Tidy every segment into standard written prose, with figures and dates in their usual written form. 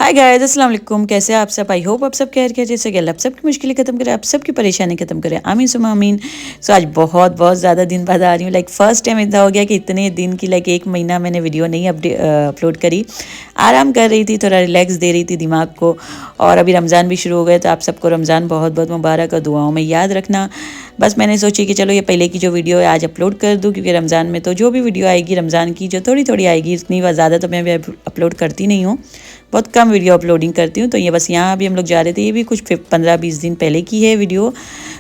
Hi guys, अस्सलाम वालेकुम। कैसे हैं आप सब? आई होप आप सब खैरियत से गए। आप सबकी मुश्किलें खत्म करें, आप सबकी परेशानी खत्म करें। आमीन सुमा आमीन। सो आज बहुत बहुत ज़्यादा दिन बाद आ रही हूँ। फर्स्ट टाइम इतना हो गया कि इतने दिन की एक महीना मैंने वीडियो नहीं अपलोड करी। आराम कर रही थी, थोड़ा रिलैक्स दे रही थी दिमाग को। और अभी रमज़ान भी शुरू हो गए, तो आप सबको रमज़ान बहुत बहुत मुबारक और दुआओं में याद रखना। बस मैंने सोची कि चलो ये पहले की जो वीडियो है आज अपलोड कर दूँ, क्योंकि रमज़ान में तो जो भी वीडियो आएगी रमज़ान की जो थोड़ी थोड़ी आएगी, इतनी ज़्यादा तो मैं अभी अपलोड करती नहीं हूँ। बहुत कम वीडियो अपलोडिंग करती हूँ। तो ये बस यहाँ अभी हम लोग जा रहे थे, ये भी कुछ 15-20 दिन पहले की है वीडियो।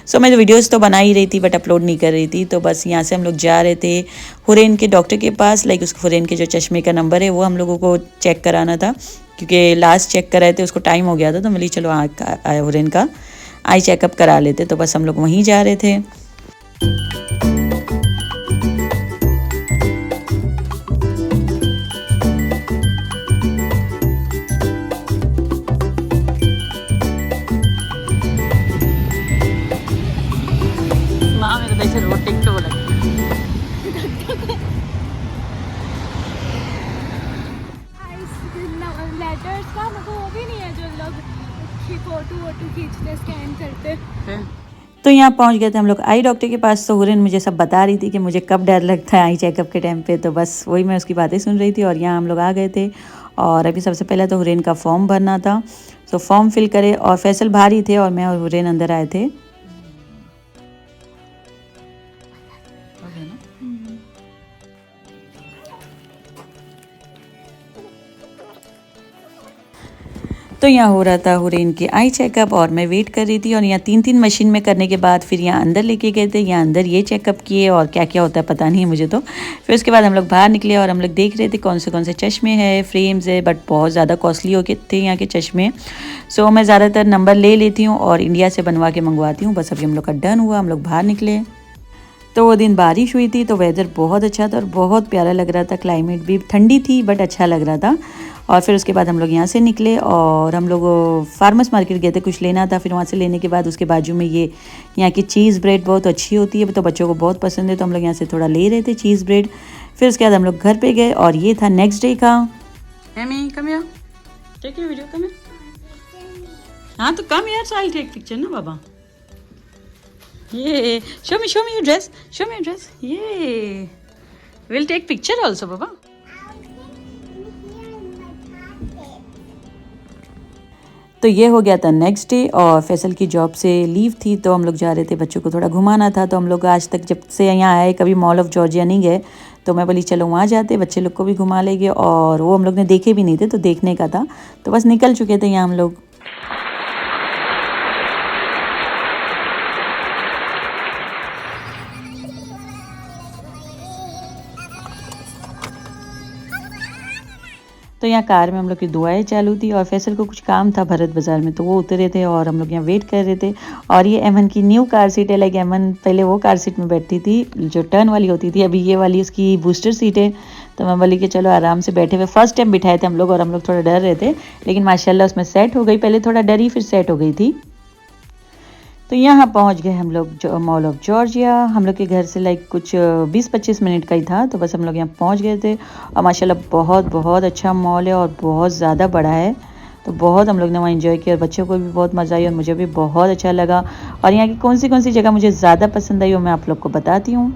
सो मैं वीडियोस तो बना ही रही थी बट अपलोड नहीं कर रही थी। तो बस यहाँ से हम लोग जा रहे थे हुरैन के डॉक्टर के पास। उस हुरैन के जो चश्मे का नंबर है वो हम लोगों को चेक कराना था, क्योंकि लास्ट चेक कराए थे उसको टाइम हो गया था। तो मैं चलो हुरैन का आई चेकअप करा लेते। तो बस हम लोग वहीं जा रहे थे। लेटर्स का मतलब वो भी नहीं है जो लोग फोटो वोटो खींचते स्कैन करते। तो यहाँ पहुँच गए थे हम लोग आई डॉक्टर के पास। तो हुरैन मुझे सब बता रही थी कि मुझे कब डर लगता है आई चेकअप के टाइम पे। तो बस वही मैं उसकी बातें सुन रही थी और यहाँ हम लोग आ गए थे। और अभी सबसे पहले तो हुरैन का फॉर्म भरना था। तो फॉर्म फिल करे और फैसल बाहर ही थे और मैं और हुरैन अंदर आए थे। तो यहाँ हो रहा था हुरैन की आई चेकअप और मैं वेट कर रही थी। और यहाँ 3 मशीन में करने के बाद फिर यहाँ अंदर लेके गए थे। यहाँ अंदर ये चेकअप किए और क्या क्या होता है पता नहीं है मुझे तो। फिर उसके बाद हम लोग बाहर निकले और हम लोग देख रहे थे कौन से चश्मे हैं, फ्रेम्स है, बट बहुत ज़्यादा कॉस्टली हो के थे यहाँ के चश्मे। सो मैं ज़्यादातर नंबर ले लेती हूँ और इंडिया से बनवा के मंगवाती हूँ। बस अभी हम लोग का डन हुआ, हम लोग बाहर निकले। तो वो दिन बारिश हुई थी, तो वेदर बहुत अच्छा था और बहुत प्यारा लग रहा था। क्लाइमेट भी ठंडी थी बट अच्छा लग रहा था। और फिर उसके बाद हम लोग यहाँ से निकले और हम लोग फार्मर्स मार्केट गए थे, कुछ लेना था। फिर वहाँ से लेने के बाद उसके बाजू में ये यहाँ की चीज़ ब्रेड बहुत अच्छी होती है, तो बच्चों को बहुत पसंद है। तो हम लोग यहाँ से थोड़ा ले रहे थे चीज़ ब्रेड। फिर उसके बाद हम लोग घर पे गए और ये था नेक्स्ट डे का। हाँ तो कम यार, आई टेक पिक्चर ना बाबा। ये show me your dress, show me your dress. ये we'll take picture also बाबा। तो ये हो गया था नेक्स्ट डे और फैसल की जॉब से लीव थी, तो हम लोग जा रहे थे, बच्चों को थोड़ा घुमाना था। तो हम लोग आज तक जब से यहाँ आए कभी मॉल ऑफ जॉर्जिया नहीं गए। तो मैं बोली चलो वहाँ जाते, बच्चे लोग को भी घुमा लेंगे। और वो हम लोग ने देखे भी नहीं थे तो देखने का था। तो बस निकल चुके थे यहाँ हम लोग। तो यहाँ कार में हम लोग की दुआएं चालू थी और फैसल को कुछ काम था भरत बाज़ार में, तो वो उतरे थे और हम लोग यहाँ वेट कर रहे थे। और ये एमन की न्यू कार सीट है। एमन पहले वो कार सीट में बैठती थी जो टर्न वाली होती थी, अभी ये वाली उसकी बूस्टर सीट है। तो मैं बोली कि चलो आराम से बैठे हुए, फर्स्ट टाइम बिठाए थे हम लोग और हम लोग थोड़ा डर रहे थे, लेकिन माशाल्लाह उसमें सेट हो गई। पहले थोड़ा डरी फिर सेट हो गई थी। तो यहाँ पहुँच गए हम लोग जो मॉल ऑफ जॉर्जिया। हम लोग के घर से कुछ 20-25 मिनट का ही था। तो बस हम लोग यहाँ पहुँच गए थे और माशाल्लाह बहुत बहुत अच्छा मॉल है और बहुत ज़्यादा बड़ा है। तो बहुत हम लोग ने वहाँ एंजॉय किया और बच्चों को भी बहुत मज़ा आई और मुझे भी बहुत अच्छा लगा। और यहाँ की कौन सी जगह मुझे ज़्यादा पसंद आई वो मैं आप लोग को बताती हूँ।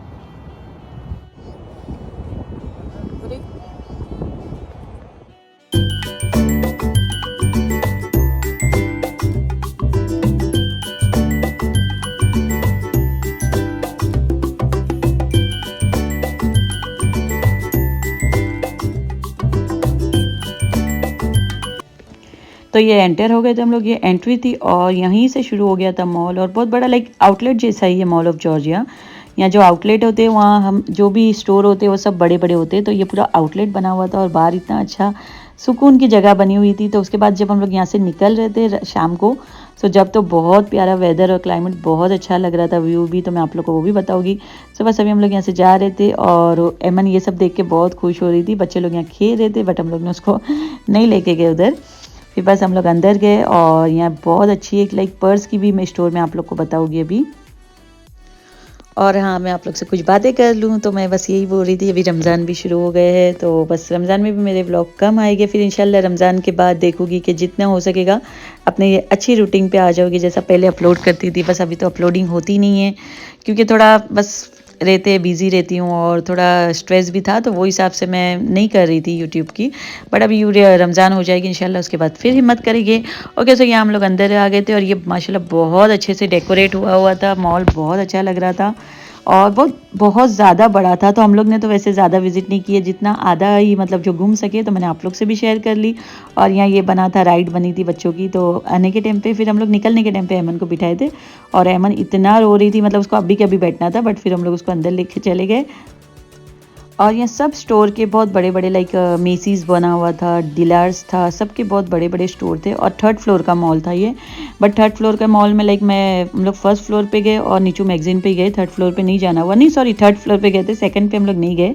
तो ये एंटर हो गए थे हम लोग, ये एंट्री थी और यहीं से शुरू हो गया था मॉल। और बहुत बड़ा आउटलेट जैसा ही है मॉल ऑफ जॉर्जिया। यहाँ जो आउटलेट होते हैं वहाँ हम जो भी स्टोर होते हैं वो सब बड़े बड़े होते हैं। तो ये पूरा आउटलेट बना हुआ था और बाहर इतना अच्छा सुकून की जगह बनी हुई थी। तो उसके बाद जब हम लोग यहाँ से निकल रहे थे शाम को, तो जब तो बहुत प्यारा वेदर और क्लाइमेट बहुत अच्छा लग रहा था, व्यू भी, तो मैं आप लोग को वो भी बताऊँगी। सो बस अभी हम लोग यहाँ से जा रहे थे और एमन ये सब देख के बहुत खुश हो रही थी। बच्चे लोग यहाँ खेल रहे थे बट हम लोग ने उसको नहीं लेके गए उधर। फिर बस हम लोग अंदर गए और यहाँ बहुत अच्छी एक पर्स की भी मैं स्टोर में आप लोग को बताऊँगी अभी। और हाँ, मैं आप लोग से कुछ बातें कर लूँ तो मैं बस यही बोल रही थी, अभी रमज़ान भी शुरू हो गए हैं तो बस रमज़ान में भी मेरे व्लॉग कम आएंगे, फिर इंशाल्लाह रमज़ान के बाद देखूँगी कि जितना हो सकेगा अपने ये अच्छी रूटीन पे आ जाऊँगी, जैसा पहले अपलोड करती थी। बस अभी तो अपलोडिंग होती नहीं है क्योंकि थोड़ा बस बिज़ी रहती हूँ और थोड़ा स्ट्रेस भी था, तो वो हिसाब से मैं नहीं कर रही थी यूट्यूब की। बट अभी रमज़ान हो जाएगी इंशाल्लाह, उसके बाद फिर हिम्मत करेंगे। ओके, सो यहाँ हम लोग अंदर आ गए थे और ये माशाल्लाह बहुत अच्छे से डेकोरेट हुआ हुआ था, मॉल बहुत अच्छा लग रहा था और बहुत बहुत ज़्यादा बड़ा था। तो हम लोग ने तो वैसे ज़्यादा विजिट नहीं किए, जितना आधा ही मतलब जो घूम सके, तो मैंने आप लोग से भी शेयर कर ली। और यहाँ ये बना था, राइड बनी थी बच्चों की। तो आने के टाइम पे फिर हम लोग निकलने के टाइम पे अमन को बिठाए थे और अमन इतना रो रही थी, मतलब उसको अभी के अभी बैठना था, बट फिर हम लोग उसको अंदर लेके चले गए। और यहाँ सब स्टोर के बहुत बड़े बड़े लाइक मेसीज बना हुआ था, डिलर्स था, सबके बहुत बड़े बड़े स्टोर थे और थर्ड फ्लोर का मॉल था ये। बट थर्ड फ्लोर का मॉल में लाइक हम लोग फर्स्ट फ्लोर पे गए और नीचू मैगजीन पे गए, थर्ड फ्लोर पे नहीं जाना हुआ, नहीं सॉरी थर्ड फ्लोर पे गए थे, सेकंड पे हम लोग नहीं गए।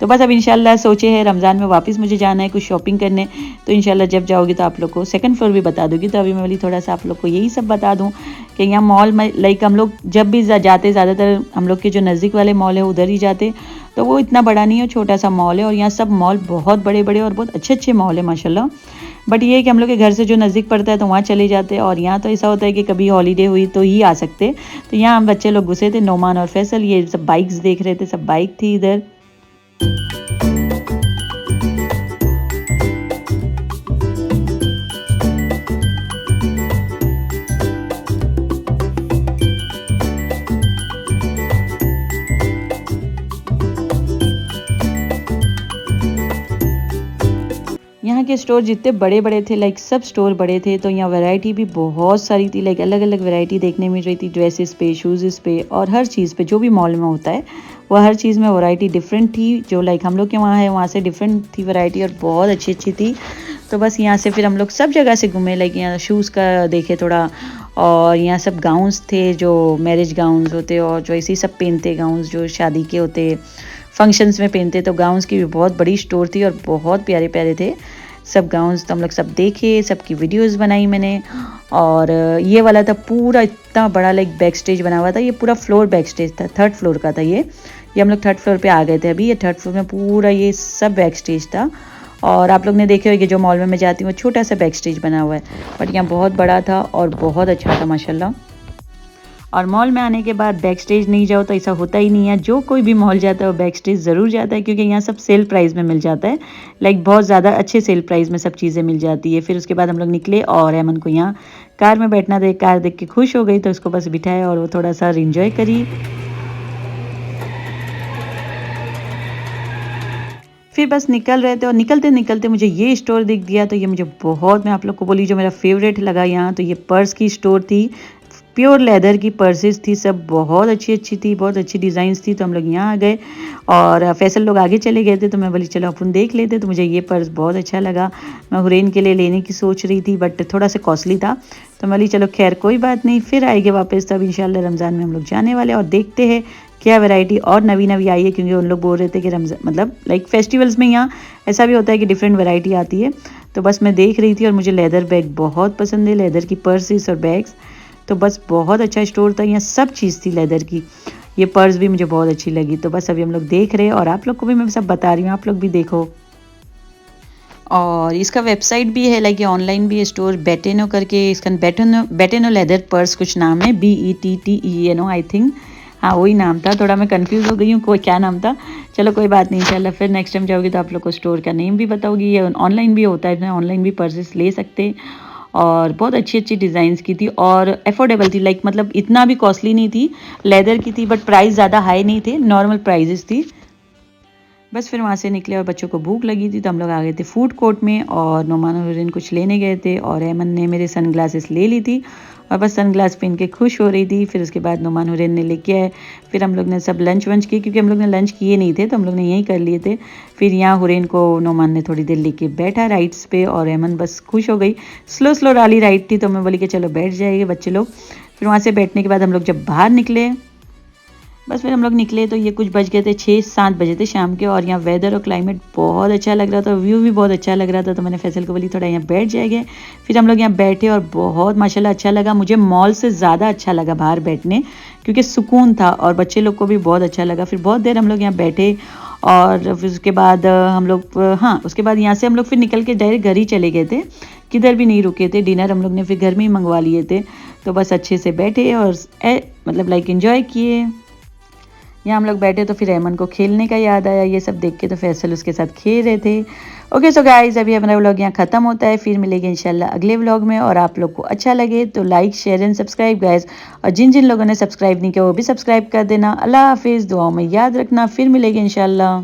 तो बस अब इंशाल्लाह सोचे है रमज़ान में वापस मुझे जाना है कुछ शॉपिंग करने, तो इंशाल्लाह जब जाओगी तो आप लोग को सेकंड फ्लोर भी बता दूँगी। तो अभी मैं बोली थोड़ा सा आप लोग को यही सब बता दूँ कि यहाँ मॉल में लाइक हम लोग जब भी जाते, ज़्यादातर हम लोग के जो नज़दीक वाले मॉल है उधर ही जाते, तो वो इतना बड़ा नहीं है, छोटा सा मॉल है। और यहाँ सब मॉल बहुत बड़े बड़े और बहुत अच्छे अच्छे मॉल है माशाल्लाह। बट ये है कि हम लोग के घर से जो नज़दीक पड़ता है तो वहाँ चले जाते हैं। और यहाँ तो ऐसा होता है कि कभी हॉलीडे हुई तो ही आ सकते। तो यहाँ हम बच्चे लोग घुसे थे, नोमान और फैसल, ये सब बाइक्स देख रहे थे, सब बाइक थी इधर। यहाँ के स्टोर जितने बड़े बड़े थे, लाइक सब स्टोर बड़े थे, तो यहाँ वैरायटी भी बहुत सारी थी, लाइक अलग अलग वैरायटी देखने मिल रही थी, ड्रेसेस पे, शूज़ पे और हर चीज़ पे जो भी मॉल में होता है वो हर चीज़ में वैरायटी डिफरेंट थी। जो लाइक हम लोग के वहाँ है वहाँ से डिफरेंट थी वैरायटी और बहुत अच्छी अच्छी थी। तो बस यहाँ से फिर हम लोग सब जगह से घूमे, लाइक यहाँ शूज़ का देखे थोड़ा, और यहाँ सब गाउन्स थे जो मैरिज गाउन्स होते और जो ऐसे ही सब पहनते, गाउन्स जो शादी के होते, फंक्शंस में पहनते, तो गाउन्स की भी बहुत बड़ी स्टोर थी और बहुत प्यारे प्यारे थे सब गाउन्स। तो हम लोग सब देखे, सबकी वीडियोस बनाई मैंने। और ये वाला था पूरा इतना बड़ा लाइक बैक स्टेज बना हुआ था, ये पूरा फ्लोर बैक स्टेज था, थर्ड फ्लोर का था ये हम लोग थर्ड फ्लोर पे आ गए थे अभी। ये थर्ड फ्लोर में पूरा ये सब बैक स्टेज था। और आप लोग ने देखे होंगे जो मॉल में मैं जाती हूँ छोटा सा बैक स्टेज बना हुआ है, बट यहाँ बहुत बड़ा था और बहुत अच्छा था माशाल्लाह। और मॉल में आने के बाद बैक स्टेज नहीं जाओ तो ऐसा होता ही नहीं है, जो कोई भी मॉल जाता है वो बैक स्टेज ज़रूर जाता है, क्योंकि यहाँ सब सेल प्राइस में मिल जाता है, लाइक बहुत ज़्यादा अच्छे सेल प्राइस में सब चीज़ें मिल जाती है। फिर उसके बाद हम लोग निकले और अमन को यहाँ कार में बैठना था, कार देख के खुश हो गई तो उसको बस बिठाया और वो थोड़ा सा इन्जॉय करी। फिर बस निकल रहे थे और निकलते निकलते मुझे ये स्टोर दिख दिया, तो ये मुझे बहुत, मैं आप लोग को बोली जो मेरा फेवरेट लगा यहाँ, तो ये पर्स की स्टोर थी, प्योर लेदर की पर्सेस थी, सब बहुत अच्छी अच्छी थी, बहुत अच्छी डिज़ाइंस थी। तो हम लोग यहाँ आ गए और फैसल लोग आगे चले गए थे, तो मैं बोली चलो अपन देख लेते। तो मुझे ये पर्स बहुत अच्छा लगा, मैं हुरैन के लिए लेने की सोच रही थी बट थोड़ा सा कॉस्टली था, तो मैं बोली चलो खैर कोई बात नहीं, फिर आएंगे वापस, तब इंशाल्लाह रमज़ान में हम लोग जाने वाले और देखते हैं क्या वैरायटी और नवी नवी आई है, क्योंकि उन लोग बोल रहे थे कि रमज़ान मतलब लाइक फेस्टिवल्स में यहाँ ऐसा भी होता है कि डिफरेंट वैरायटी आती है। तो बस मैं देख रही थी और मुझे लेदर बैग बहुत पसंद है, लेदर की पर्सेस और बैग्स, तो बस बहुत अच्छा स्टोर था, यहाँ सब चीज़ थी लेदर की। ये पर्स भी मुझे बहुत अच्छी लगी। तो बस अभी हम लोग देख रहे हैं और आप लोग को भी मैं सब बता रही हूँ, आप लोग भी देखो। और इसका वेबसाइट भी है, लाइक ये ऑनलाइन भी है स्टोर, बेटेनो करके, इसका बेटेनो लेदर पर्स कुछ नाम है, BETTENO आई थिंक, हाँ वही नाम था, थोड़ा मैं कंफ्यूज हो गई हूँ कोई क्या नाम था। चलो कोई बात नहीं, इंशाल्लाह फिर नेक्स्ट टाइम जाओगी तो आप लोग को स्टोर का नेम भी बताओगी। ये ऑनलाइन भी होता है, ऑनलाइन भी पर्सेस ले सकते, और बहुत अच्छी अच्छी डिज़ाइंस की थी और अफोर्डेबल थी, लाइक मतलब इतना भी कॉस्टली नहीं थी, लेदर की थी बट प्राइस ज़्यादा हाई नहीं थे, नॉर्मल प्राइजेस थी। बस फिर वहाँ से निकले और बच्चों को भूख लगी थी, तो हम लोग आ गए थे फूड कोर्ट में और नोमान और हुरैन कुछ लेने गए थे और अमन ने मेरे सन ग्लासेस ले ली थी और बस सन ग्लास पहन के खुश हो रही थी। फिर उसके बाद नोमान हुरैन ने लेके आए, फिर हम लोग ने सब लंच वंच किए, क्योंकि हम लोग ने लंच किए नहीं थे तो हम लोग ने यहीं कर लिए थे। फिर यहाँ हुरैन को नोमान ने थोड़ी देर लेके बैठा राइड्स पे और अमन बस खुश हो गई, स्लो स्लो वाली राइड थी, तो मैं बोली कि चलो बैठ जाइए बच्चे लोग। फिर वहाँ से बैठने के बाद हम लोग जब बाहर निकले, बस फिर हम लोग निकले तो ये कुछ बज गए थे, 6-7 बजे थे शाम के, और यहाँ वेदर और क्लाइमेट बहुत अच्छा लग रहा था, व्यू भी बहुत अच्छा लग रहा था। तो मैंने फैसल को बोली थोड़ा यहाँ बैठ जाएंगे। फिर हम लोग यहाँ बैठे और बहुत माशाल्लाह अच्छा लगा। मुझे मॉल से ज़्यादा अच्छा लगा बाहर बैठने, क्योंकि सुकून था और बच्चे लोग को भी बहुत अच्छा लगा। फिर बहुत देर हम लोग यहाँ बैठे और फिर उसके बाद हम लोग हाँ, उसके बाद यहाँ से हम लोग फिर निकल के डायरेक्ट घर ही चले गए थे, किधर भी नहीं रुके थे। डिनर हम लोग ने फिर घर में ही मंगवा लिए थे। तो बस अच्छे से बैठे और मतलब लाइक एंजॉय किए। यहाँ हम लोग बैठे तो फिर अयमन को खेलने का याद आया, ये सब देख के तो फैसल उसके साथ खेल रहे थे। ओके सो गाइस, अभी हमारा व्लॉग यहाँ ख़त्म होता है, फिर मिलेंगे इंशाल्लाह अगले व्लॉग में। और आप लोग को अच्छा लगे तो like share and subscribe guys, और जिन जिन लोगों ने सब्सक्राइब नहीं किया वो भी सब्सक्राइब कर देना। अल्लाह हाफिज़, दुआओं में याद रखना, फिर मिलेंगे इंशाल्लाह।